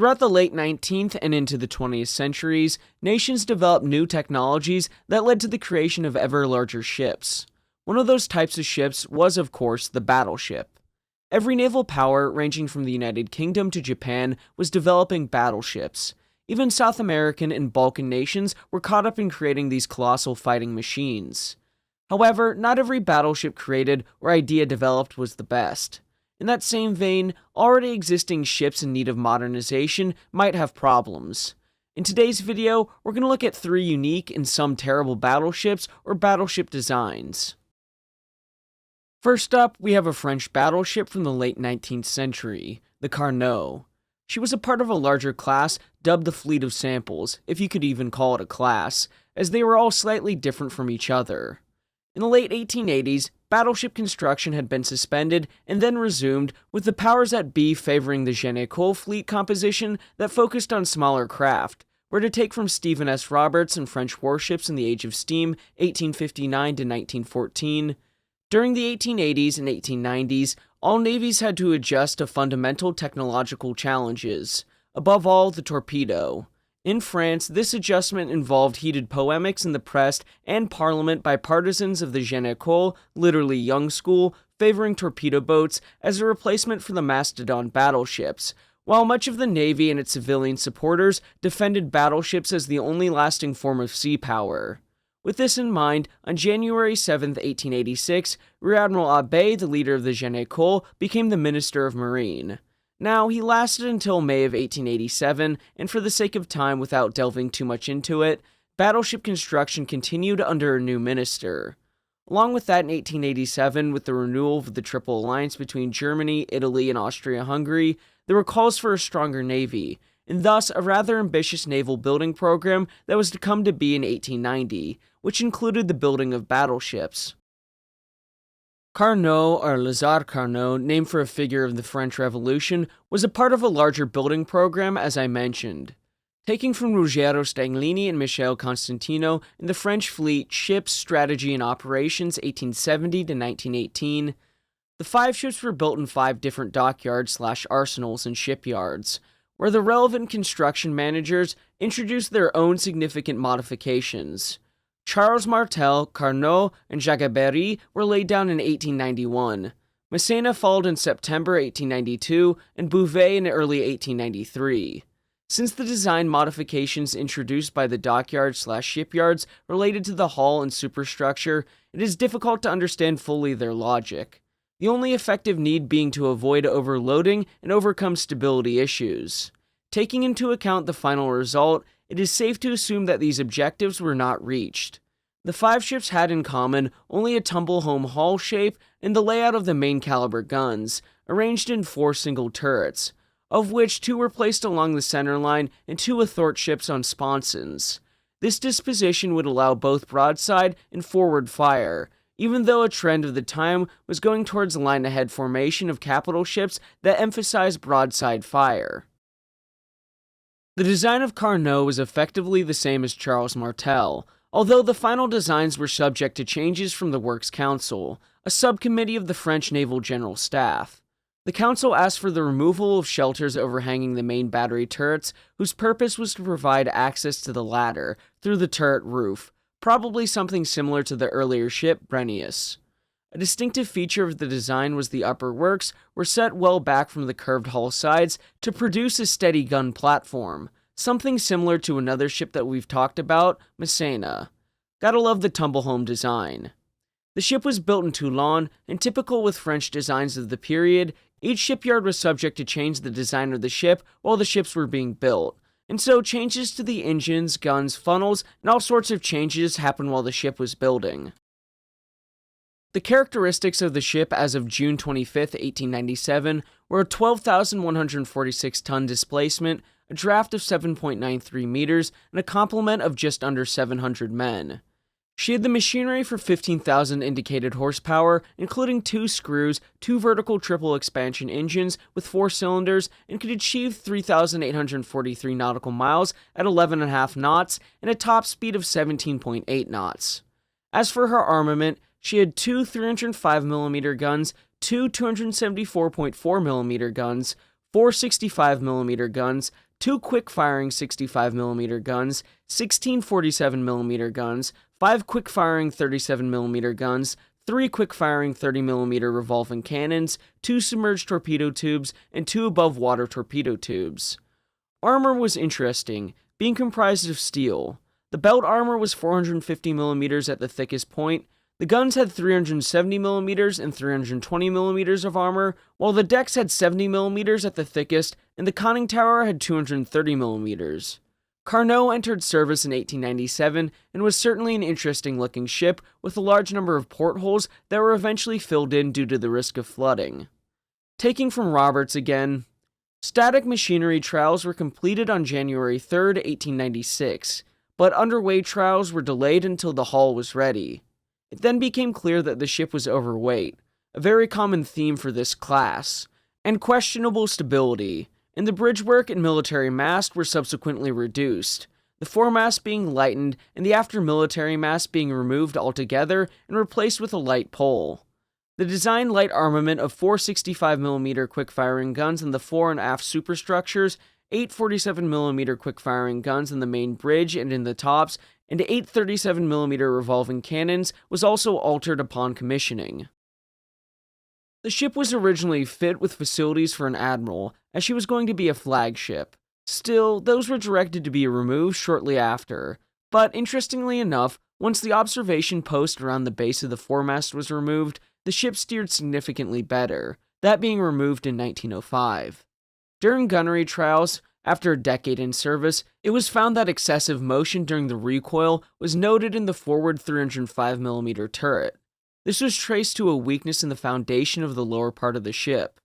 Throughout the late 19th and into the 20th centuries, nations developed new technologies that led to the creation of ever larger ships. One of those types of ships was, of course, the battleship. Every naval power, ranging from the United Kingdom to Japan, was developing battleships. Even South American and Balkan nations were caught up in creating these colossal fighting machines. However, not every battleship created or idea developed was the best. In that same vein, already existing ships in need of modernization might have problems. In today's video, we're going to look at 3 unique and some terrible battleships or battleship designs. First up, we have a French battleship from the late 19th century, the Carnot. She was a part of a larger class dubbed the Fleet of Samples, if you could even call it a class, as they were all slightly different from each other. In the late 1880s, battleship construction had been suspended and then resumed, with the powers that be favoring the Jeune École fleet composition that focused on smaller craft, where to take from Stephen S. Roberts and French warships in the Age of Steam, 1859 to 1914. During the 1880s and 1890s, all navies had to adjust to fundamental technological challenges, above all the torpedo. In France, this adjustment involved heated polemics in the press and parliament by partisans of the Jeune École, literally young school, favoring torpedo boats as a replacement for the mastodon battleships, while much of the Navy and its civilian supporters defended battleships as the only lasting form of sea power. With this in mind, on January 7, 1886, Rear Admiral Abbé, the leader of the Jeune École, became the Minister of Marine. Now, he lasted until May of 1887, and for the sake of time without delving too much into it, battleship construction continued under a new minister. Along with that, in 1887, with the renewal of the Triple Alliance between Germany, Italy, and Austria-Hungary, there were calls for a stronger navy, and thus a rather ambitious naval building program that was to come to be in 1890, which included the building of battleships. Carnot, or Lazare Carnot, named for a figure of the French Revolution, was a part of a larger building program, as I mentioned. Taking from Ruggiero Staglini and Michel Constantino in the French fleet Ships, Strategy, and Operations 1870 to 1918, the 5 ships were built in 5 different dockyards/arsenals and shipyards, where the relevant construction managers introduced their own significant modifications. Charles Martel, Carnot, and Jacques were laid down in 1891. Massena followed in September 1892, and Bouvet in early 1893. Since the design modifications introduced by the dockyards/shipyards related to the hull and superstructure, it is difficult to understand fully their logic. The only effective need being to avoid overloading and overcome stability issues. Taking into account the final result, it is safe to assume that these objectives were not reached. The 5 ships had in common only a tumblehome hull shape and the layout of the main caliber guns, arranged in 4 single turrets, of which 2 were placed along the center line and 2 athwartships on sponsons. This disposition would allow both broadside and forward fire, even though a trend of the time was going towards a line-ahead formation of capital ships that emphasized broadside fire. The design of Carnot was effectively the same as Charles Martel, although the final designs were subject to changes from the Works Council, a subcommittee of the French Naval General Staff. The council asked for the removal of shelters overhanging the main battery turrets, whose purpose was to provide access to the ladder through the turret roof, probably something similar to the earlier ship Brennus. A distinctive feature of the design was the upper works were set well back from the curved hull sides to produce a steady gun platform, something similar to another ship that we've talked about, Massena. Gotta love the tumblehome design. The ship was built in Toulon, and typical with French designs of the period, each shipyard was subject to change the design of the ship while the ships were being built, and so changes to the engines, guns, funnels, and all sorts of changes happened while the ship was building. The characteristics of the ship as of June 25, 1897 were a 12,146-ton displacement, a draft of 7.93 meters, and a complement of just under 700 men. She had the machinery for 15,000 indicated horsepower, including 2 screws, 2 vertical triple expansion engines with 4 cylinders, and could achieve 3,843 nautical miles at 11.5 knots and a top speed of 17.8 knots. As for her armament, she had 2 305mm guns, 2 274.4mm guns, 4 65mm guns, 2 quick-firing 65mm guns, 16 47mm guns, 5 quick-firing 37mm guns, 3 quick-firing 30mm revolving cannons, 2 submerged torpedo tubes, and 2 above-water torpedo tubes. Armor was interesting, being comprised of steel. The belt armor was 450mm at the thickest point. The guns had 370mm and 320mm of armor, while the decks had 70mm at the thickest, and the conning tower had 230mm. Carnot entered service in 1897 and was certainly an interesting-looking ship with a large number of portholes that were eventually filled in due to the risk of flooding. Taking from Roberts again, static machinery trials were completed on January 3, 1896, but underway trials were delayed until the hull was ready. It then became clear that the ship was overweight, a very common theme for this class, and questionable stability, and the bridgework and military mast were subsequently reduced, the foremast being lightened and the after-military mast being removed altogether and replaced with a light pole. The design light armament of 4 65mm quick-firing guns in the fore and aft superstructures, 8 47mm quick-firing guns in the main bridge and in the tops, and 8 37mm revolving cannons was also altered upon commissioning. The ship was originally fit with facilities for an admiral, as she was going to be a flagship. Still, those were directed to be removed shortly after. But interestingly enough, once the observation post around the base of the foremast was removed, the ship steered significantly better, that being removed in 1905. During gunnery trials, after a decade in service, it was found that excessive motion during the recoil was noted in the forward 305mm turret. This was traced to a weakness in the foundation of the lower part of the ship.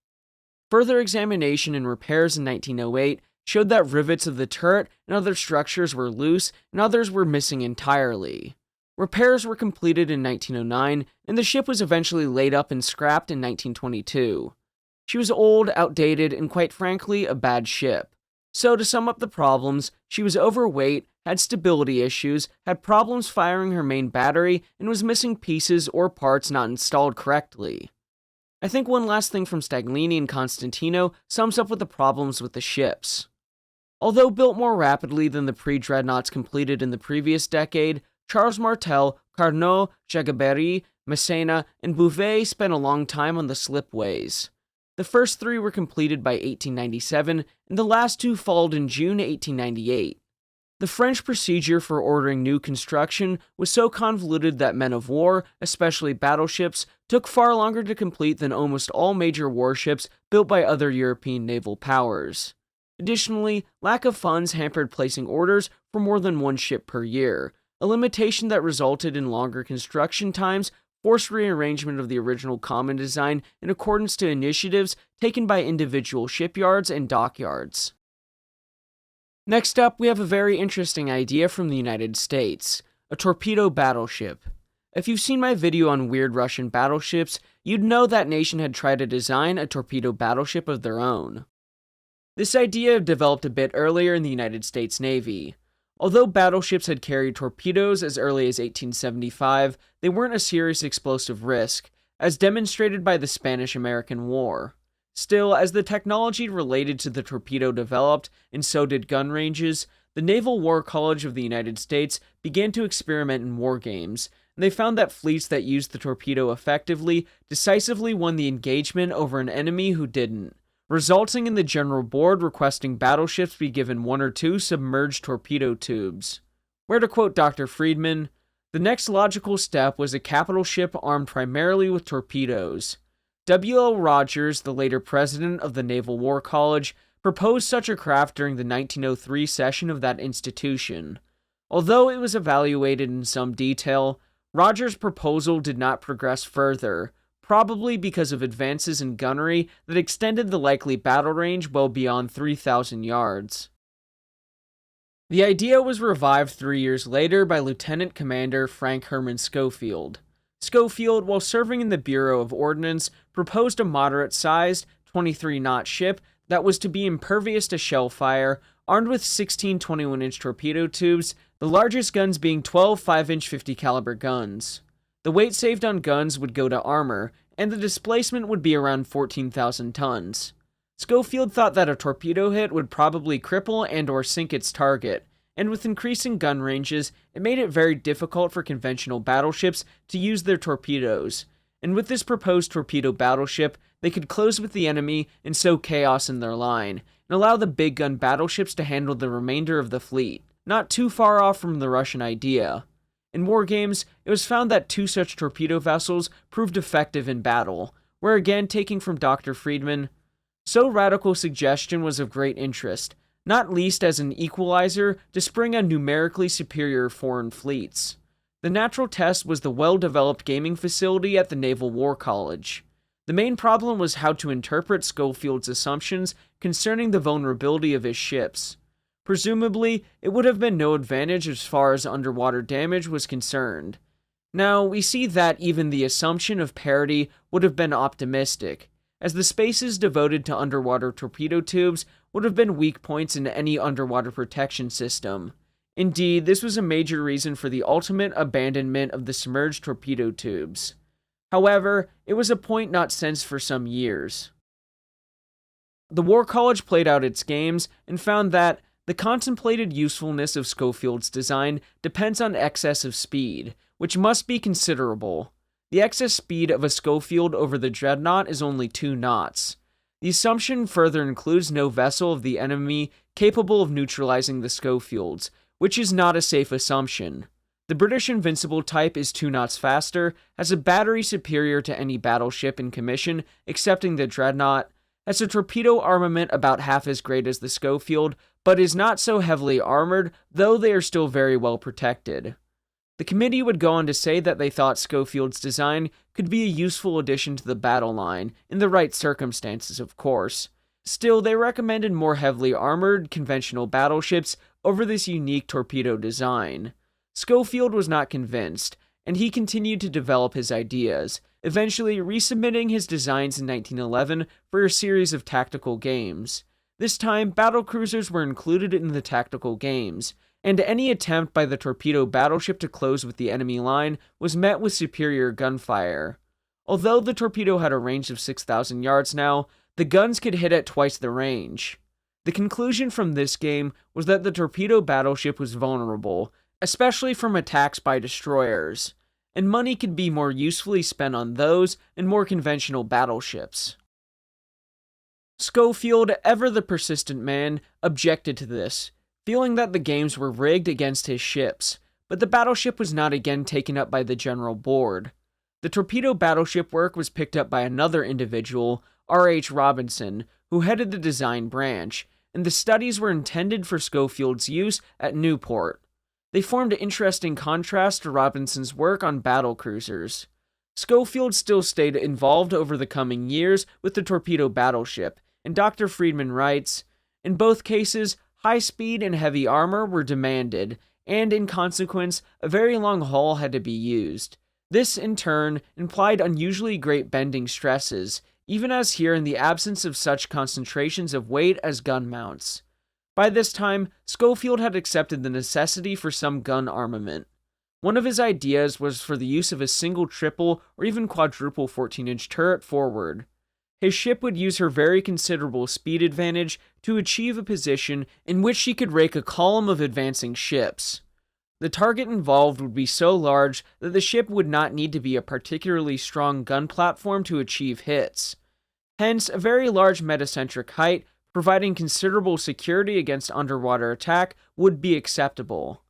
Further examination and repairs in 1908 showed that rivets of the turret and other structures were loose and others were missing entirely. Repairs were completed in 1909, and the ship was eventually laid up and scrapped in 1922. She was old, outdated, and quite frankly, a bad ship. So to sum up the problems, she was overweight, had stability issues, had problems firing her main battery, and was missing pieces or parts not installed correctly. I think one last thing from Staglini and Constantino sums up with the problems with the ships. Although built more rapidly than the pre-dreadnoughts completed in the previous decade, Charles Martel, Carnot, Jagaberry, Messina, and Bouvet spent a long time on the slipways. The first 3 were completed by 1897, and the last 2 followed in June 1898. The French procedure for ordering new construction was so convoluted that men of war, especially battleships, took far longer to complete than almost all major warships built by other European naval powers. Additionally, lack of funds hampered placing orders for more than one ship per year, a limitation that resulted in longer construction times, forced rearrangement of the original common design in accordance to initiatives taken by individual shipyards and dockyards. Next up, we have a very interesting idea from the United States, a torpedo battleship. If you've seen my video on weird Russian battleships, you'd know that nation had tried to design a torpedo battleship of their own. This idea developed a bit earlier in the United States Navy. Although battleships had carried torpedoes as early as 1875, they weren't a serious explosive risk, as demonstrated by the Spanish-American War. Still, as the technology related to the torpedo developed, and so did gun ranges, the Naval War College of the United States began to experiment in war games, and they found that fleets that used the torpedo effectively decisively won the engagement over an enemy who didn't, resulting in the General Board requesting battleships be given 1 or 2 submerged torpedo tubes. Where to quote Dr. Friedman, "The next logical step was a capital ship armed primarily with torpedoes. W.L. Rogers, the later president of the Naval War College, proposed such a craft during the 1903 session of that institution. Although it was evaluated in some detail, Rogers' proposal did not progress further, probably because of advances in gunnery that extended the likely battle range well beyond 3,000 yards. The idea was revived 3 years later by Lieutenant Commander Frank Herman Schofield. Schofield, while serving in the Bureau of Ordnance, proposed a moderate-sized, 23-knot ship that was to be impervious to shell fire, armed with 16 21-inch torpedo tubes, the largest guns being 12 5-inch 50 caliber guns. The weight saved on guns would go to armor, and the displacement would be around 14,000 tons. Schofield thought that a torpedo hit would probably cripple and or sink its target, and with increasing gun ranges, it made it very difficult for conventional battleships to use their torpedoes. And with this proposed torpedo battleship, they could close with the enemy and sow chaos in their line, and allow the big gun battleships to handle the remainder of the fleet, not too far off from the Russian idea. In war games, it was found that 2 such torpedo vessels proved effective in battle, where again taking from Dr. Friedman, so radical suggestion was of great interest, not least as an equalizer to spring on numerically superior foreign fleets. The natural test was the well-developed gaming facility at the Naval War College. The main problem was how to interpret Schofield's assumptions concerning the vulnerability of his ships. Presumably, it would have been no advantage as far as underwater damage was concerned. Now, we see that even the assumption of parity would have been optimistic, as the spaces devoted to underwater torpedo tubes would have been weak points in any underwater protection system. Indeed, this was a major reason for the ultimate abandonment of the submerged torpedo tubes. However, it was a point not sensed for some years. The War College played out its games and found that the contemplated usefulness of Schofield's design depends on excess of speed, which must be considerable. The excess speed of a Schofield over the Dreadnought is only 2 knots. The assumption further includes no vessel of the enemy capable of neutralizing the Schofields, which is not a safe assumption. The British Invincible type is 2 knots faster, has a battery superior to any battleship in commission excepting the Dreadnought, has a torpedo armament about half as great as the Schofield, but is not so heavily armored, though they are still very well protected. The committee would go on to say that they thought Schofield's design could be a useful addition to the battle line, in the right circumstances, of course. Still, they recommended more heavily armored, conventional battleships over this unique torpedo design. Schofield was not convinced, and he continued to develop his ideas, eventually resubmitting his designs in 1911 for a series of tactical games. This time, battlecruisers were included in the tactical games, and any attempt by the torpedo battleship to close with the enemy line was met with superior gunfire. Although the torpedo had a range of 6,000 yards now, the guns could hit at twice the range. The conclusion from this game was that the torpedo battleship was vulnerable, especially from attacks by destroyers, and money could be more usefully spent on those and more conventional battleships. Schofield, ever the persistent man, objected to this, feeling that the games were rigged against his ships, but the battleship was not again taken up by the general board. The torpedo battleship work was picked up by another individual, R.H. Robinson, who headed the design branch, and the studies were intended for Schofield's use at Newport. They formed an interesting contrast to Robinson's work on battlecruisers. Schofield still stayed involved over the coming years with the torpedo battleship, and Dr. Friedman writes, "In both cases, high speed and heavy armor were demanded, and in consequence, a very long hull had to be used. This, in turn, implied unusually great bending stresses, even as here in the absence of such concentrations of weight as gun mounts." By this time, Schofield had accepted the necessity for some gun armament. One of his ideas was for the use of a single triple or even quadruple 14-inch turret forward. His ship would use her very considerable speed advantage to achieve a position in which she could rake a column of advancing ships. The target involved would be so large that the ship would not need to be a particularly strong gun platform to achieve hits. Hence, a very large metacentric height, providing considerable security against underwater attack, would be acceptable.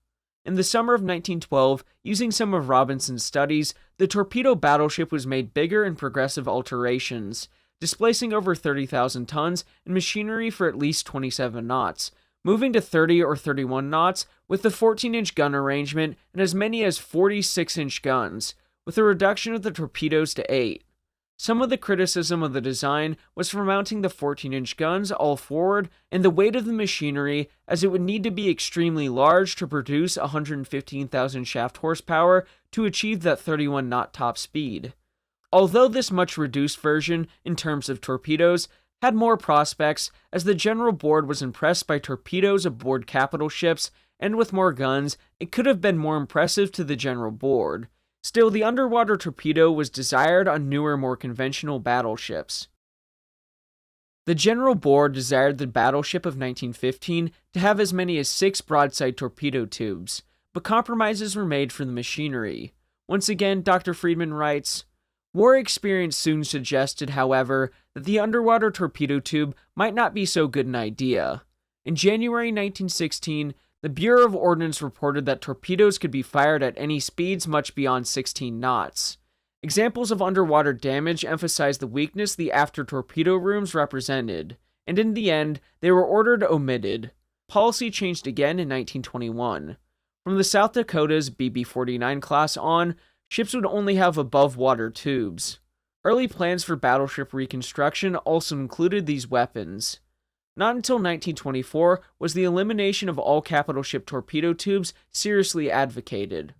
In the summer of 1912, using some of Robinson's studies, the torpedo battleship was made bigger in progressive alterations, displacing over 30,000 tons and machinery for at least 27 knots, moving to 30 or 31 knots with the 14-inch gun arrangement and as many as 46-inch guns, with a reduction of the torpedoes to 8. Some of the criticism of the design was for mounting the 14-inch guns all forward and the weight of the machinery, as it would need to be extremely large to produce 115,000 shaft horsepower to achieve that 31-knot top speed. Although this much reduced version, in terms of torpedoes, had more prospects, as the general board was impressed by torpedoes aboard capital ships, and with more guns, it could have been more impressive to the general board. Still, the underwater torpedo was desired on newer, more conventional battleships. The General Board desired the battleship of 1915 to have as many as 6 broadside torpedo tubes, but compromises were made for the machinery. Once again, Dr. Friedman writes, "War experience soon suggested, however, that the underwater torpedo tube might not be so good an idea. In January 1916, the Bureau of Ordnance reported that torpedoes could be fired at any speeds much beyond 16 knots. Examples of underwater damage emphasized the weakness the after torpedo rooms represented, and in the end, they were ordered omitted. Policy changed again in 1921. From the South Dakota's BB-49 class on, ships would only have above-water tubes. Early plans for battleship reconstruction also included these weapons. Not until 1924 was the elimination of all capital ship torpedo tubes seriously advocated.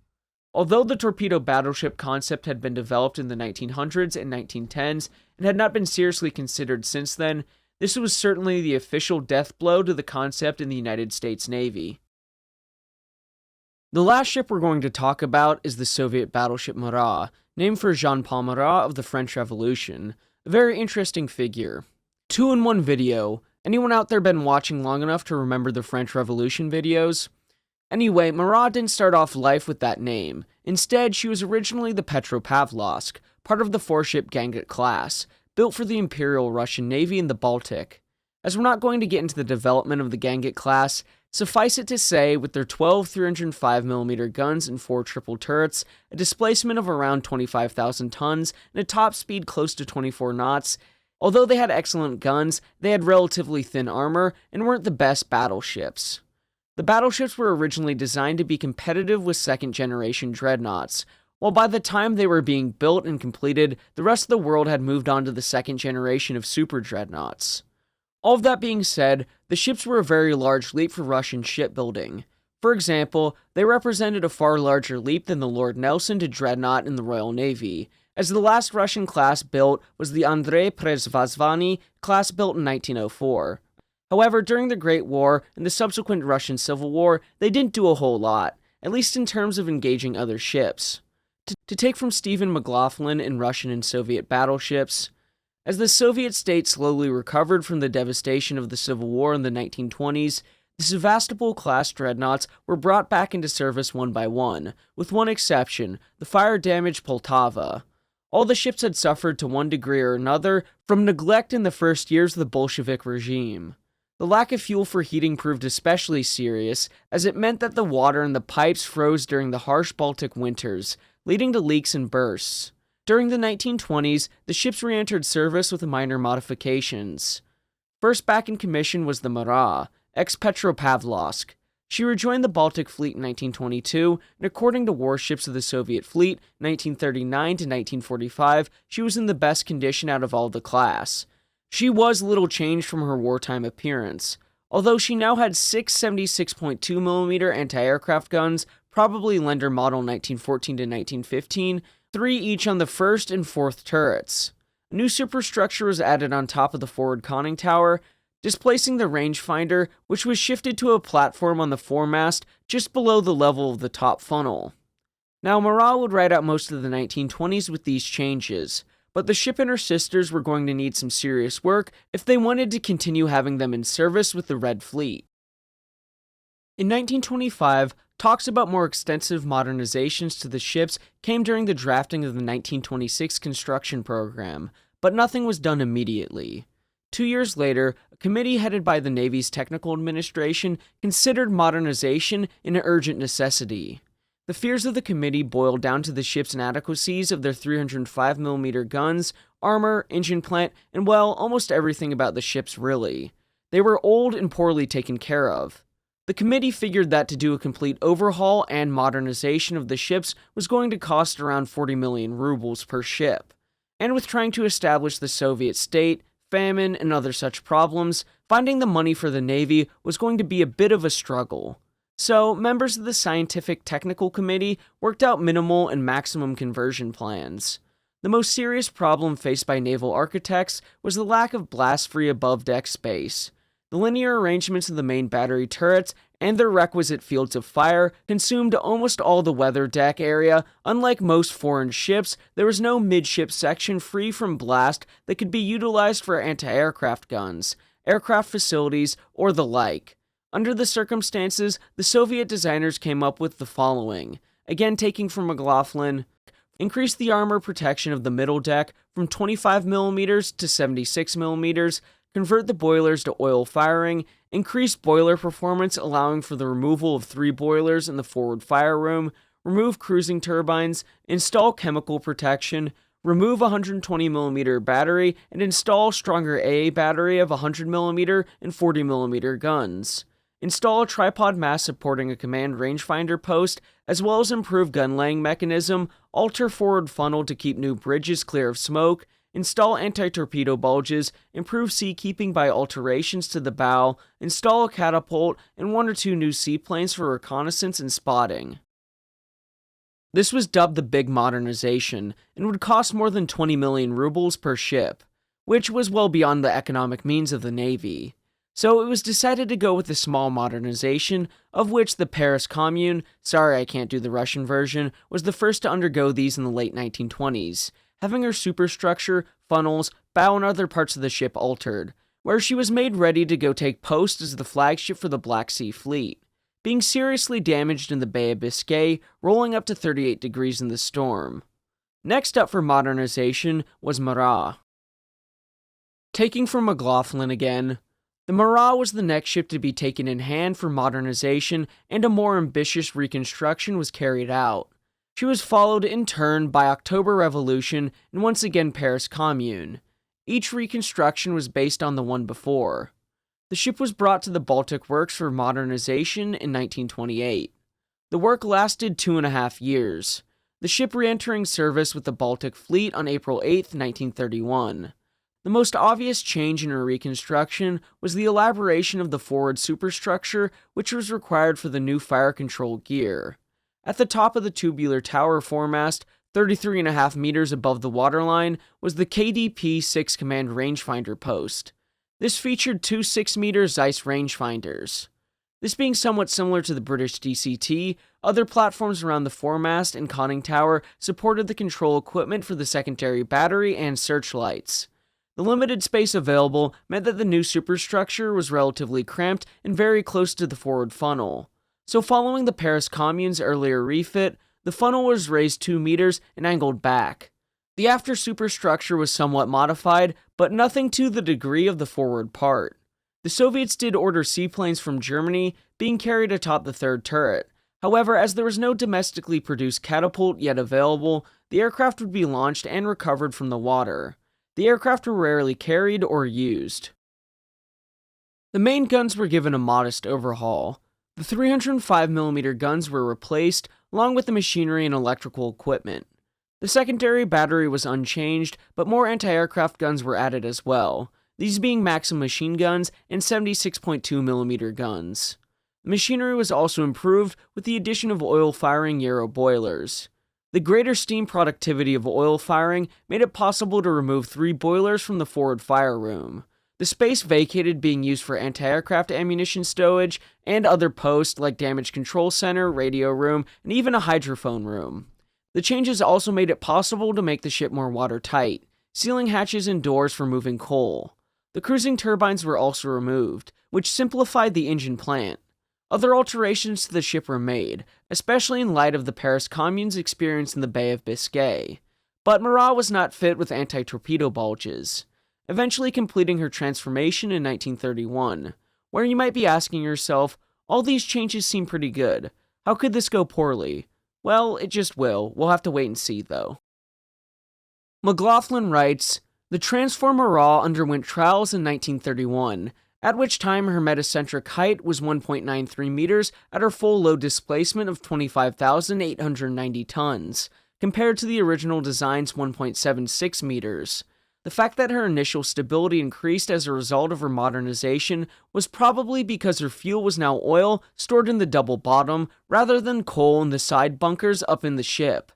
Although the torpedo battleship concept had been developed in the 1900s and 1910s and had not been seriously considered since then, this was certainly the official death blow to the concept in the United States Navy. The last ship we're going to talk about is the Soviet battleship Marat, named for Jean-Paul Marat of the French Revolution, a very interesting figure. 2-in-1 video. Anyone out there been watching long enough to remember the French Revolution videos? Anyway, Marat didn't start off life with that name. Instead, she was originally the Petropavlovsk, part of the 4-ship Ganget class, built for the Imperial Russian Navy in the Baltic. As we're not going to get into the development of the Ganget class, suffice it to say, with their 12 305mm guns and 4 triple turrets, a displacement of around 25,000 tons, and a top speed close to 24 knots, although they had excellent guns, they had relatively thin armor and weren't the best battleships. The battleships were originally designed to be competitive with second-generation dreadnoughts, while by the time they were being built and completed, the rest of the world had moved on to the second generation of super dreadnoughts. All of that being said, the ships were a very large leap for Russian shipbuilding. For example, they represented a far larger leap than the Lord Nelson to dreadnought in the Royal Navy, as the last Russian class built was the Andrei Przevazvany class built in 1904. However, during the Great War and the subsequent Russian Civil War, they didn't do a whole lot, at least in terms of engaging other ships. To take from Stephen McLaughlin in Russian and Soviet battleships, as the Soviet state slowly recovered from the devastation of the Civil War in the 1920s, the Sevastopol-class dreadnoughts were brought back into service one by one, with one exception, the fire-damaged Poltava. All the ships had suffered to one degree or another from neglect in the first years of the Bolshevik regime. The lack of fuel for heating proved especially serious, as it meant that the water in the pipes froze during the harsh Baltic winters, leading to leaks and bursts. During the 1920s, the ships re-entered service with minor modifications. First back in commission was the Marat, ex-Petropavlovsk. She rejoined the Baltic Fleet in 1922, and according to warships of the Soviet fleet, 1939 to 1945, she was in the best condition out of all the class. She was little changed from her wartime appearance, although she now had 6 76.2mm anti-aircraft guns, probably Lender model 1914 to 1915, 3 each on the first and fourth turrets. A new superstructure was added on top of the forward conning tower, displacing the rangefinder, which was shifted to a platform on the foremast just below the level of the top funnel. Now, Marat would ride out most of the 1920s with these changes, but the ship and her sisters were going to need some serious work if they wanted to continue having them in service with the Red Fleet. In 1925, talks about more extensive modernizations to the ships came during the drafting of the 1926 construction program, but nothing was done immediately. 2 years later, a committee headed by the Navy's Technical Administration considered modernization an urgent necessity. The fears of the committee boiled down to the ship's inadequacies of their 305mm guns, armor, engine plant, and well, almost everything about the ships really. They were old and poorly taken care of. The committee figured that to do a complete overhaul and modernization of the ships was going to cost around 40 million rubles per ship. And with trying to establish the Soviet state, famine, and other such problems, finding the money for the Navy was going to be a bit of a struggle. So, members of the Scientific Technical Committee worked out minimal and maximum conversion plans. The most serious problem faced by naval architects was the lack of blast-free above-deck space. The The linear arrangements of the main battery turrets and their requisite fields of fire consumed almost all the weather deck area. Unlike most foreign ships, there was no midship section free from blast that could be utilized for anti-aircraft guns, aircraft facilities, or the like. Under the circumstances, the Soviet designers came up with the following. Again, taking from McLaughlin: increase the armor protection of the middle deck from 25mm to 76mm, convert the boilers to oil firing, increase boiler performance allowing for the removal of 3 boilers in the forward fire room, remove cruising turbines, install chemical protection, remove a 120mm battery, and install stronger AA battery of 100mm and 40mm guns. Install a tripod mast supporting a command rangefinder post, as well as improve gun laying mechanism, alter forward funnel to keep new bridges clear of smoke, install anti-torpedo bulges, improve seakeeping by alterations to the bow, install a catapult, and 1 or 2 new seaplanes for reconnaissance and spotting. This was dubbed the Big Modernization, and would cost more than 20 million rubles per ship, which was well beyond the economic means of the Navy. So it was decided to go with the small modernization, of which the Paris Commune, sorry I can't do the Russian version, was the first to undergo these in the late 1920s, having her superstructure, funnels, bow and other parts of the ship altered, where she was made ready to go take post as the flagship for the Black Sea Fleet, being seriously damaged in the Bay of Biscay, rolling up to 38 degrees in the storm. Next up for modernization was Marat. Taking from McLaughlin again, the Marat was the next ship to be taken in hand for modernization, and a more ambitious reconstruction was carried out. She was followed in turn by October Revolution and once again Paris Commune. Each reconstruction was based on the one before. The ship was brought to the Baltic Works for modernization in 1928. The work lasted 2.5 years, the ship re-entering service with the Baltic Fleet on April 8, 1931. The most obvious change in her reconstruction was the elaboration of the forward superstructure, which was required for the new fire control gear. At the top of the tubular tower foremast, 33.5 meters above the waterline, was the KDP 6 command rangefinder post. This featured 2 6-meter Zeiss rangefinders. This being somewhat similar to the British DCT, other platforms around the foremast and conning tower supported the control equipment for the secondary battery and searchlights. The limited space available meant that the new superstructure was relatively cramped and very close to the forward funnel. So following the Paris Commune's earlier refit, the funnel was raised 2 meters and angled back. The after superstructure was somewhat modified, but nothing to the degree of the forward part. The Soviets did order seaplanes from Germany, being carried atop the 3rd turret. However, as there was no domestically produced catapult yet available, the aircraft would be launched and recovered from the water. The aircraft were rarely carried or used. The main guns were given a modest overhaul. The 305mm guns were replaced, along with the machinery and electrical equipment. The secondary battery was unchanged, but more anti-aircraft guns were added as well, these being Maxim machine guns and 76.2mm guns. The machinery was also improved with the addition of oil-firing Yarrow boilers. The greater steam productivity of oil firing made it possible to remove 3 boilers from the forward fire room, the space vacated being used for anti-aircraft ammunition stowage and other posts like damage control center, radio room, and even a hydrophone room. The changes also made it possible to make the ship more watertight, sealing hatches and doors for moving coal. The cruising turbines were also removed, which simplified the engine plant. Other alterations to the ship were made, especially in light of the Paris Commune's experience in the Bay of Biscay. But Marat was not fit with anti-torpedo bulges, eventually completing her transformation in 1931, where you might be asking yourself, all these changes seem pretty good. How could this go poorly? Well, it just will. We'll have to wait and see, though. McLaughlin writes, the transform Marat underwent trials in 1931, at which time her metacentric height was 1.93 meters at her full load displacement of 25,890 tons, compared to the original design's 1.76 meters. The fact that her initial stability increased as a result of her modernization was probably because her fuel was now oil stored in the double bottom rather than coal in the side bunkers up in the ship.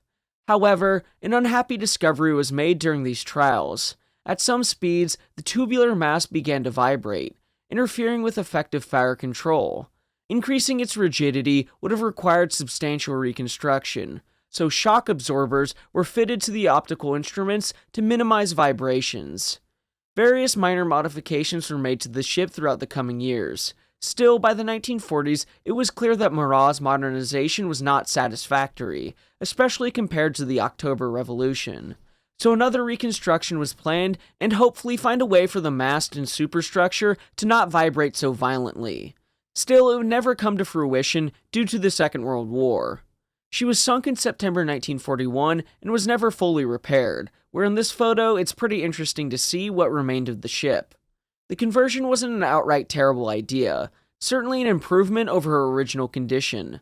However, an unhappy discovery was made during these trials. At some speeds, the tubular mass began to vibrate. interfering with effective fire control. Increasing its rigidity would have required substantial reconstruction, so shock absorbers were fitted to the optical instruments to minimize vibrations. Various minor modifications were made to the ship throughout the coming years. Still, by the 1940s, it was clear that Marat's modernization was not satisfactory, especially compared to the October Revolution. So another reconstruction was planned, and hopefully find a way for the mast and superstructure to not vibrate so violently. Still, it would never come to fruition due to the Second World War. She was sunk in September 1941 and was never fully repaired, where in this photo it's pretty interesting to see what remained of the ship. The conversion wasn't an outright terrible idea, certainly an improvement over her original condition,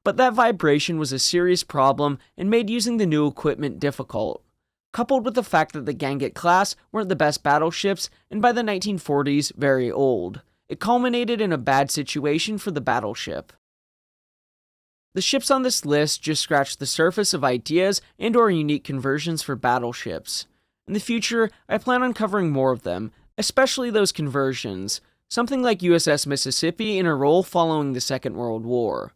but that vibration was a serious problem and made using the new equipment difficult. Coupled with the fact that the Ganget class weren't the best battleships and by the 1940s very old, it culminated in a bad situation for the battleship. The ships on this list just scratch the surface of ideas and/or unique conversions for battleships. In the future, I plan on covering more of them, especially those conversions, something like USS Mississippi in a role following the Second World War.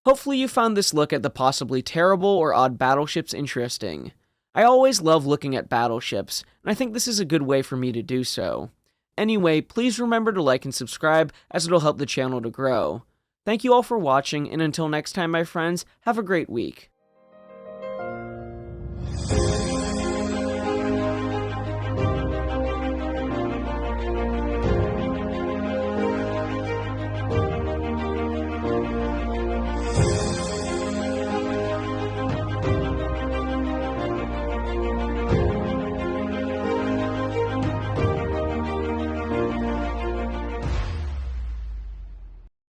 Hopefully you found this look at the possibly terrible or odd battleships interesting. I always love looking at battleships, and I think this is a good way for me to do so. Anyway, please remember to like and subscribe, as it'll help the channel to grow. Thank you all for watching, and until next time, my friends, have a great week.